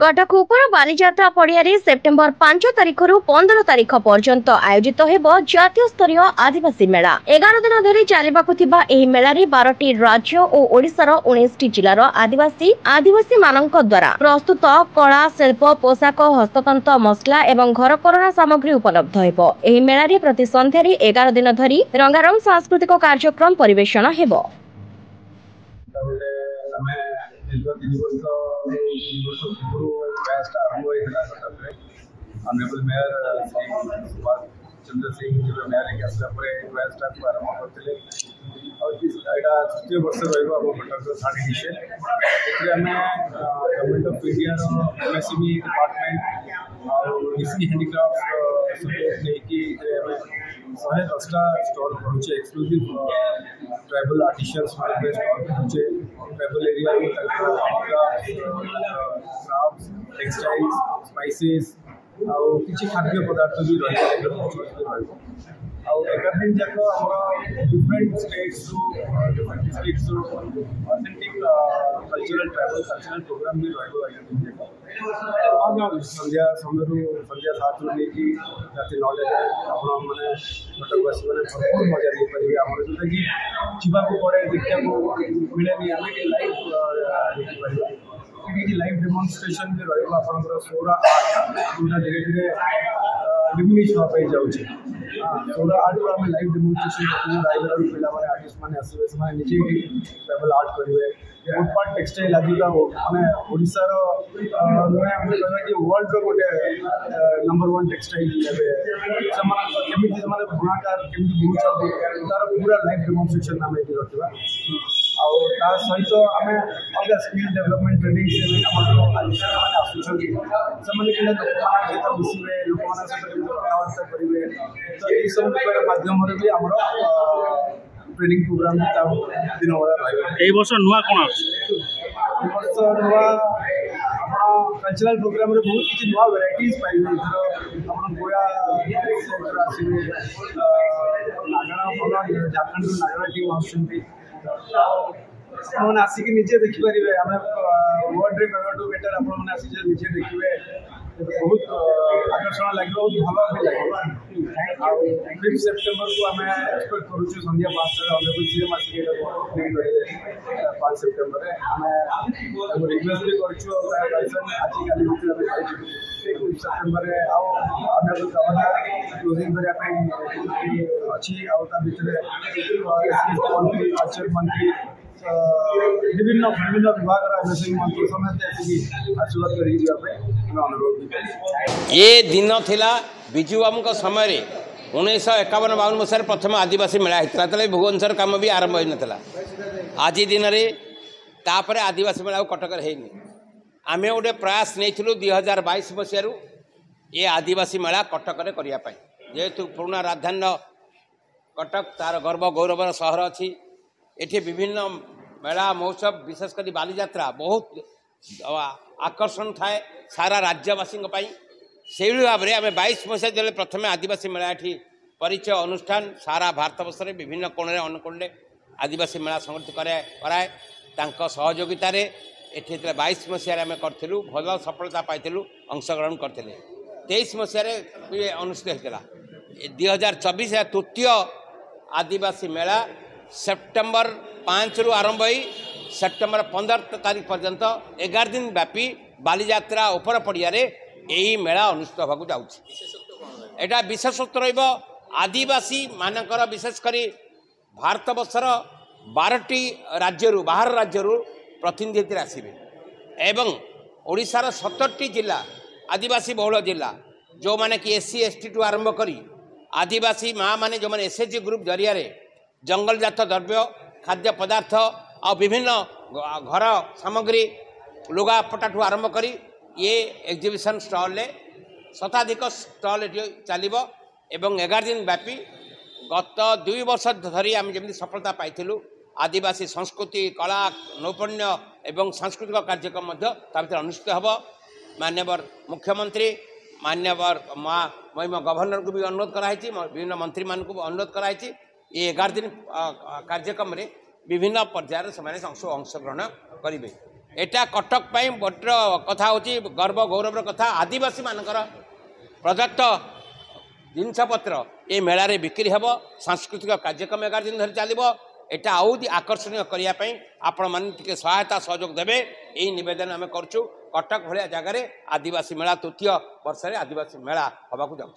कटक उपर बालीजात्रा पड़ियारे सेप्टेम्बर 5 तारिख रु 15 तारिख पर्यंत आयोजित हेब जातीय स्तरीय आदिवासी मेला। 11 दिन धरी चलिबाकु थिबा एही मेलारे 12टी राज्य और ओडिशार 19टी जिलार आदिवासी मानक द्वारा प्रस्तुत कला शिल्प पोशाक हस्ततंत्र मसला एवं घरकरणा सामग्री उपलब्ध हेब। एही मेलारे प्रति संध्यारे 11 दिन धरी रंगारंग सांस्कृतिक कार्यक्रम परिवेषण हेब। ऑनरेबल मेयर सुभाष चंद्र सिंह जो मेयर के आसला पर स्टार्ट आरंभ करते और यहाँ तृतीय वर्ष रहा कटक थर्ड एडिशन आम government of India MSME department और डीसी हैंडीक्राफ्ट सपोर्ट नहीं 110टा स्टॉल करुचे एक्सक्लूसिव ट्राइबल आर्टिशंस स्टॉल करुचे tribal area crafts textiles spices आउ किसी खाद्य पदार्थ भी रही 11 दिन जाक different states different districts authentic cultural tribal cultural programme भी संध्या समय संध्या 7 रु लेकिन राति 9 जाए मैंने कटकवासी मैंने भरपूर मजा नहीं पारे आम जोटा कि जावाक पड़े देखा मिले आम लाइव देखिए लाइव डेमोन्स्ट्रेशन भी रहा सौरा जोटा धीरे धीरे डिमिनिश होगा जाऊँगी सौरा आर्ट को आम लाइव डेमोन्स्ट्रेशन रायगढ़ पिला आर्टिस्ट मैंने आसवे से निजे ट्राइबल आर्ट करेंगे फुटपाथ टेक्सटाइल आज मैंने ओडिशार नुहे कि वर्ल्ड गोटे नंबर 1 टेक्सटाइल केमी बुणाकार केमी बुणुंट तार पूरा लाइव डेमोन्स्ट्रेशन आम ये रखा सहित आम अलग स्किल डेवलपमेंट ट्रेनिंग से आसुँच सहित मिसवे लोक कथबार्ता करेंगे तो यही सब माध्यम भी आम ट्रेनिंग प्रोग्राम दिन बेला नुआ कौन नुआ कल्चरल प्रोग्राम रे बहुत किसी नुआ वेराइटीज पाइबे इधर गोया आसवे नागरा झारखंड नागरा टीम आसुँच आसिक निजे देखिपारे आम वर्ल्ड रे बेटर आपने आसिक निजे देखिए बहुत आकर्षण लगे बहुत भल भी लगे 5 सेप्टेम्बर को आम एक्सपेक्ट करुँ संध्या 5 ऑनरेबल सीएम आसिक 5 सेप्टेम्बर आम रिक्वेस्ट भी करें आज कल भितर 5 सेप्टेम्बर ऑनरेबल गवर्नर क्लोजिंग करने अच्छी भितर मंत्री कल्चर मंत्री विभिन्न विभिन्न विभाग एमएसएमई मंत्री समस्त आशीर्वाद कर ये दिन थिला बिजू बाबू समय 1951-52 मसीह प्रथम आदिवासी मेला होता है भुवनेश्वर काम भी आरंभ होता आज दिन में तापर आदिवासी मेला कटक होनी आम गोटे प्रयास नहीं 2022 मसीह ये आदिवासी मेला कटक करने जेहेतु पुराना राजधानी कटक तार गर्व गौरवर सहर अच्छी एठी विभिन्न मेला महोत्सव विशेषकर बालीजात्रा बहुत आकर्षण थाए सारा राज्यवासी से भाव में आम 22 मसीह जो प्रथम आदिवासी मेला ये परिचय अनुष्ठान सारा भारतवर्ष में विभिन्न कोण अनुकोण आदिवासी मेला संगठित कराए सहयोगितार ये 22 मसीह आम करूँ भल सफलता पाइलु अंशग्रहण करते 23 मसीह अनुष्ठित होता 2024 तृतीय आदिवासी मेला सेप्टेम्बर 5 रु आरंभ हो सेप्टेम्बर 15 तारीख पर्यंत 11 दिन व्यापी बालीजात्रा उपर पड़ियारे यही मेला अनुष्ठित होगा जाऊँगा विशेषत्व आदिवासी मानकर विशेषकर भारतवर्षर 12टी राज्य बाहर राज्य प्रतिनिधि आसवे एवं ओडिशार 70टी जिला आदिवासी बहुल जिला जो माने कि SC ST टू आरंभ करी आदिवासी माँ मैंने जो मैंने SHG ग्रुप जरिया जंगल जात द्रव्य खाद्य पदार्थ आ विभिन्न घर सामग्री लुगापटा आरंभ करी ये एग्जिबिशन स्टॉल शताधिक स्टॉल चलो एवं 11 दिन व्यापी गत 2 वर्ष धरी आम जमी सफलता पाइलु आदिवासी संस्कृति कला नैपुण्य एवं सांस्कृतिक कार्यक्रम भर अनुष्ठित हम मान्यवर मुख्यमंत्री मान्यवर महिम गवर्नर को भी अनुरोध कराई विभिन्न मंत्री मान को अनुरोध कराई ये 11 दिन कार्यक्रम में विभिन्न पर्यायर से अंशग्रहण करेंगे। एटा कटक पाई बड़ कथा होची गर्व गौरव कथा आदिवासी मानकर प्रदत्त जिनपत्र ये मेला रे बिक्री हेब सांस्कृतिक कार्यक्रम 11 दिन धरी चलो एटा आउदी आकर्षणीय करने आपण मैंने सहायता सहयोग देवे यही नवेदन आम करुँ कटक भाया जगार आदिवासी मेला तृतीय वर्ष आदिवासी मेला हवा जाऊँ।